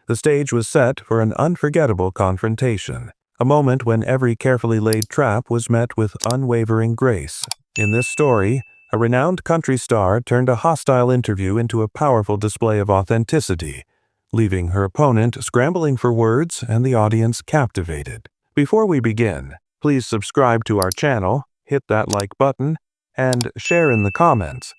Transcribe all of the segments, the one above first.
The stage was set for an unforgettable confrontation, a moment when every carefully laid trap was met with unwavering grace. In this story, a renowned country star turned a hostile interview into a powerful display of authenticity, leaving her opponent scrambling for words and the audience captivated. Before we begin, please subscribe to our channel, hit that like button, and share in the comments.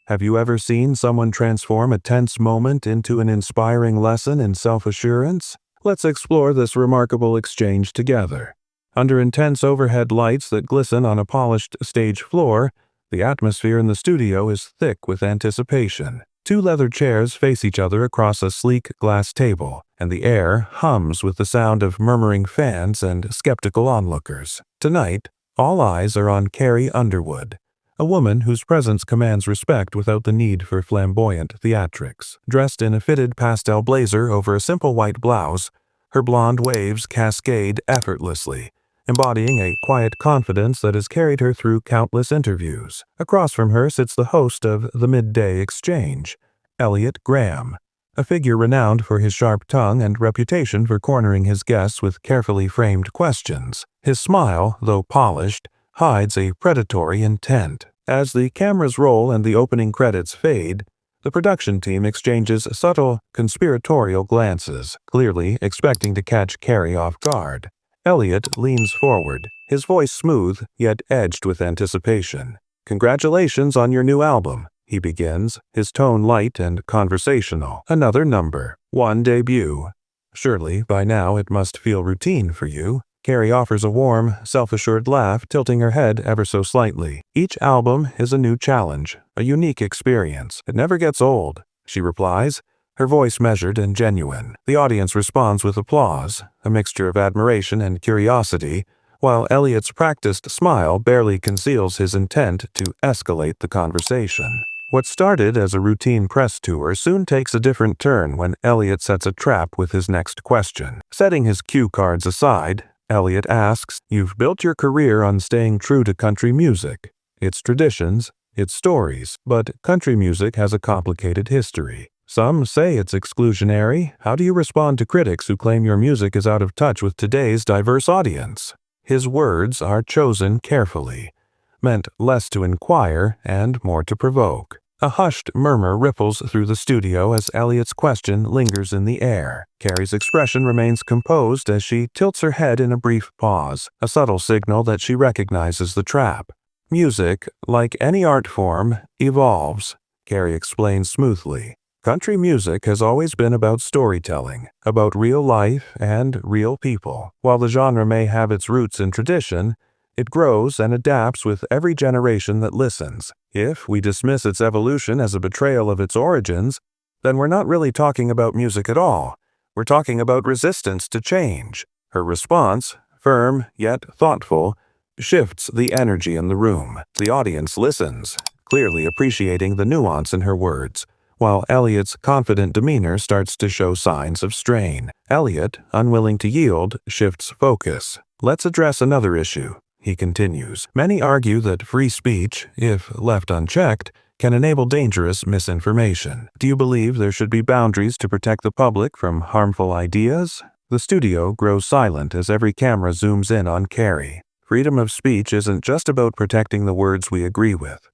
Have you ever seen someone transform a tense moment into an inspiring lesson in self-assurance? Let's explore this remarkable exchange together. Under intense overhead lights that glisten on a polished stage floor, the atmosphere in the studio is thick with anticipation. Two leather chairs face each other across a sleek glass table, and the air hums with the sound of murmuring fans and skeptical onlookers. Tonight, all eyes are on Carrie Underwood, a woman whose presence commands respect without the need for flamboyant theatrics. Dressed in a fitted pastel blazer over a simple white blouse, her blonde waves cascade effortlessly, embodying a quiet confidence that has carried her through countless interviews. Across from her sits the host of the Midday Exchange, Elliot Graham, a figure renowned for his sharp tongue and reputation for cornering his guests with carefully framed questions. His smile, though polished, hides a predatory intent. As the cameras roll and the opening credits fade, the production team exchanges subtle, conspiratorial glances, clearly expecting to catch Carrie off guard. Elliot leans forward, his voice smooth yet edged with anticipation. "Congratulations on your new album," he begins, his tone light and conversational. "Another number, one debut. Surely, by now it must feel routine for you." Carrie offers a warm, self-assured laugh, tilting her head ever so slightly. "Each album is a new challenge, a unique experience. It never gets old," she replies, her voice measured and genuine. The audience responds with applause, a mixture of admiration and curiosity, while Elliot's practiced smile barely conceals his intent to escalate the conversation. What started as a routine press tour soon takes a different turn when Elliot sets a trap with his next question. Setting his cue cards aside, Elliot asks, "You've built your career on staying true to country music, its traditions, its stories, but country music has a complicated history. Some say it's exclusionary. How do you respond to critics who claim your music is out of touch with today's diverse audience?" His words are chosen carefully, meant less to inquire and more to provoke. A hushed murmur ripples through the studio as Elliot's question lingers in the air. Carrie's expression remains composed as she tilts her head in a brief pause, a subtle signal that she recognizes the trap. "Music, like any art form, evolves," Carrie explains smoothly. "Country music has always been about storytelling, about real life and real people. While the genre may have its roots in tradition, it grows and adapts with every generation that listens. If we dismiss its evolution as a betrayal of its origins, then we're not really talking about music at all. We're talking about resistance to change." Her response, firm yet thoughtful, shifts the energy in the room. The audience listens, clearly appreciating the nuance in her words, while Elliot's confident demeanor starts to show signs of strain. Elliot, unwilling to yield, shifts focus. "Let's address another issue," he continues. "Many argue that free speech, if left unchecked, can enable dangerous misinformation. Do you believe there should be boundaries to protect the public from harmful ideas?" The studio grows silent as every camera zooms in on Carrie. Freedom of speech isn't just about protecting the words we agree with.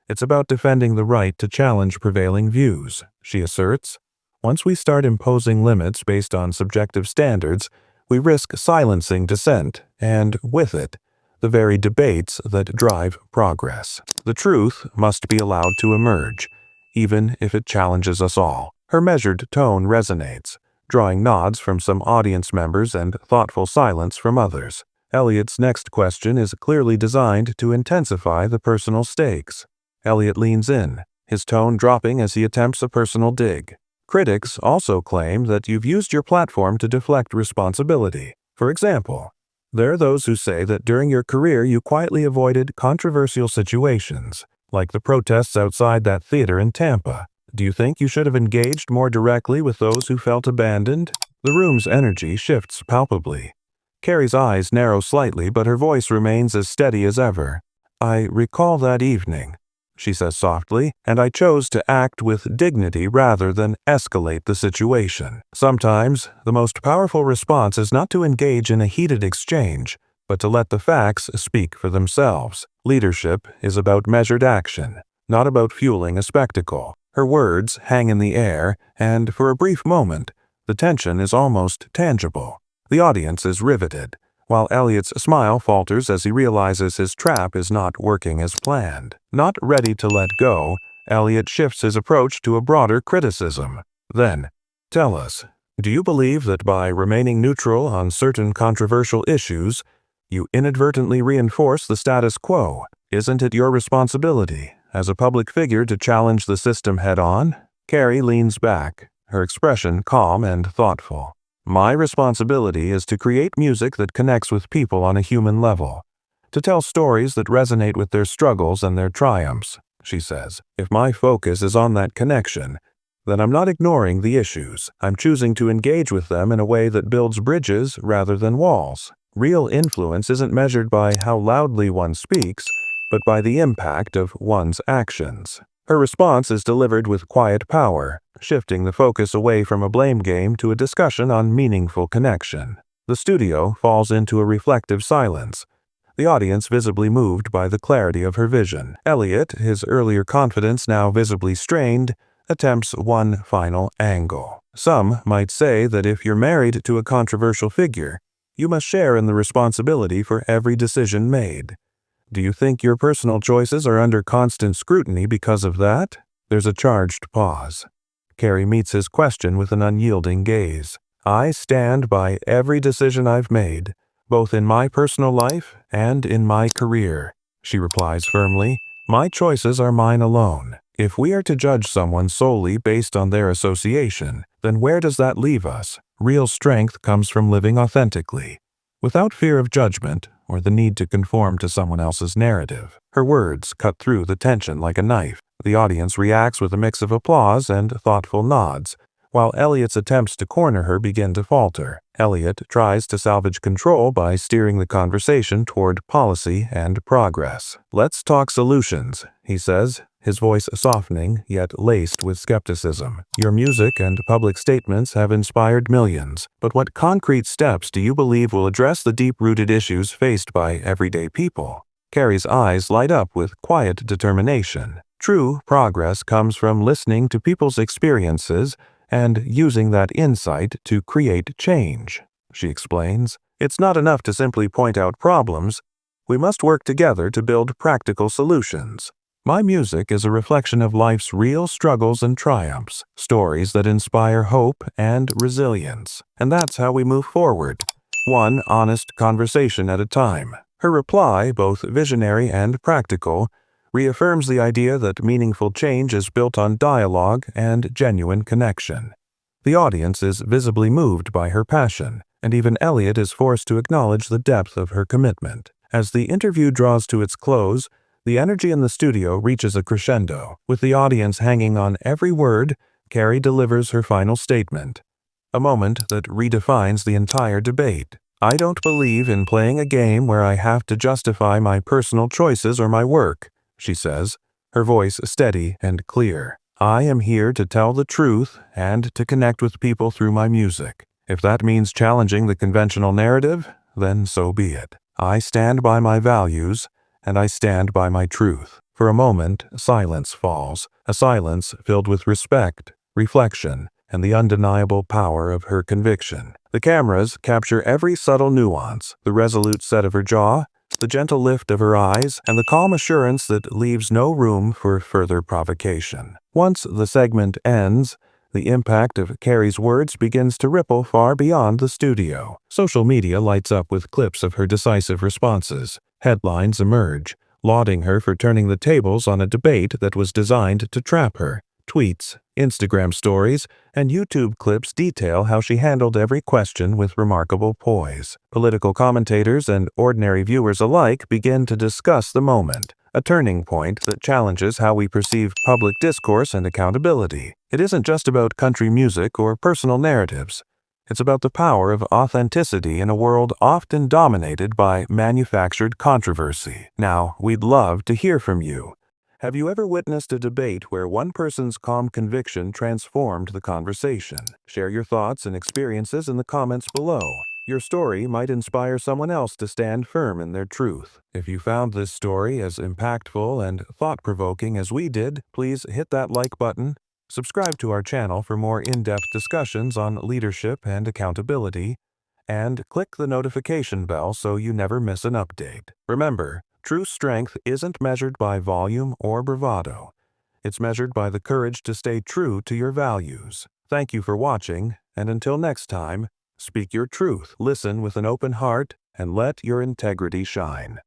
It's about defending the right to challenge prevailing views, she asserts. Once we start imposing limits based on subjective standards, we risk silencing dissent, and, with it, the very debates that drive progress. The truth must be allowed to emerge, even if it challenges us all. Her measured tone resonates, drawing nods from some audience members and thoughtful silence from others. Elliot's next question is clearly designed to intensify the personal stakes. Elliot leans in, his tone dropping as he attempts a personal dig. "Critics also claim that you've used your platform to deflect responsibility. For example, there are those who say that during your career you quietly avoided controversial situations, like the protests outside that theater in Tampa. Do you think you should have engaged more directly with those who felt abandoned?" The room's energy shifts palpably. Carrie's eyes narrow slightly, but her voice remains as steady as ever. "I recall that evening. she says softly, and I chose to act with dignity rather than escalate the situation. Sometimes, the most powerful response is not to engage in a heated exchange, but to let the facts speak for themselves. Leadership is about measured action, not about fueling a spectacle. Her words hang in the air, and for a brief moment, the tension is almost tangible. The audience is riveted, while Elliot's smile falters as he realizes his trap is not working as planned. Not ready to let go, Elliot shifts his approach to a broader criticism. Then, tell us, do you believe that by remaining neutral on certain controversial issues, you inadvertently reinforce the status quo? Isn't it your responsibility, as a public figure, to challenge the system head-on? Carrie leans back, her expression calm and thoughtful. My responsibility is to create music that connects with people on a human level, to tell stories that resonate with their struggles and their triumphs, she says. If my focus is on that connection, then I'm not ignoring the issues. I'm choosing to engage with them in a way that builds bridges rather than walls. Real influence isn't measured by how loudly one speaks, but by the impact of one's actions. Her response is delivered with quiet power, shifting the focus away from a blame game to a discussion on meaningful connection. The studio falls into a reflective silence, the audience visibly moved by the clarity of her vision. Elliot, his earlier confidence now visibly strained, attempts one final angle. Some might say that if you're married to a controversial figure, you must share in the responsibility for every decision made. Do you think your personal choices are under constant scrutiny because of that? There's a charged pause. Carrie meets his question with an unyielding gaze. I stand by every decision I've made, both in my personal life and in my career, she replies firmly. My choices are mine alone. If we are to judge someone solely based on their association, then where does that leave us? Real strength comes from living authentically, without fear of judgment or the need to conform to someone else's narrative. Her words cut through the tension like a knife. The audience reacts with a mix of applause and thoughtful nods, while Elliot's attempts to corner her begin to falter. Elliot tries to salvage control by steering the conversation toward policy and progress. Let's talk solutions, he says, his voice softening yet laced with skepticism. Your music and public statements have inspired millions, but what concrete steps do you believe will address the deep-rooted issues faced by everyday people? Carrie's eyes light up with quiet determination. True progress comes from listening to people's experiences and using that insight to create change, she explains. It's not enough to simply point out problems. We must work together to build practical solutions. My music is a reflection of life's real struggles and triumphs, stories that inspire hope and resilience. And that's how we move forward, one honest conversation at a time. Her reply, both visionary and practical, reaffirms the idea that meaningful change is built on dialogue and genuine connection. The audience is visibly moved by her passion, and even Elliot is forced to acknowledge the depth of her commitment. As the interview draws to its close, the energy in the studio reaches a crescendo. With the audience hanging on every word, Carrie delivers her final statement, a moment that redefines the entire debate. I don't believe in playing a game where I have to justify my personal choices or my work, she says, her voice steady and clear. I am here to tell the truth and to connect with people through my music. If that means challenging the conventional narrative, then so be it. I stand by my values, and I stand by my truth. For a moment, silence falls, a silence filled with respect, reflection, and the undeniable power of her conviction. The cameras capture every subtle nuance, the resolute set of her jaw, the gentle lift of her eyes, and the calm assurance that leaves no room for further provocation. Once the segment ends, the impact of Carrie's words begins to ripple far beyond the studio. Social media lights up with clips of her decisive responses. Headlines emerge, lauding her for turning the tables on a debate that was designed to trap her. Tweets, Instagram stories, and YouTube clips detail how she handled every question with remarkable poise. Political commentators and ordinary viewers alike begin to discuss the moment, a turning point that challenges how we perceive public discourse and accountability. It isn't just about country music or personal narratives. It's about the power of authenticity in a world often dominated by manufactured controversy. Now, we'd love to hear from you. Have you ever witnessed a debate where one person's calm conviction transformed the conversation? Share your thoughts and experiences in the comments below. Your story might inspire someone else to stand firm in their truth. If you found this story as impactful and thought-provoking as we did, please hit that like button. Subscribe to our channel for more in-depth discussions on leadership and accountability, and click the notification bell so you never miss an update. Remember, true strength isn't measured by volume or bravado. It's measured by the courage to stay true to your values. Thank you for watching, and until next time, speak your truth, listen with an open heart, and let your integrity shine.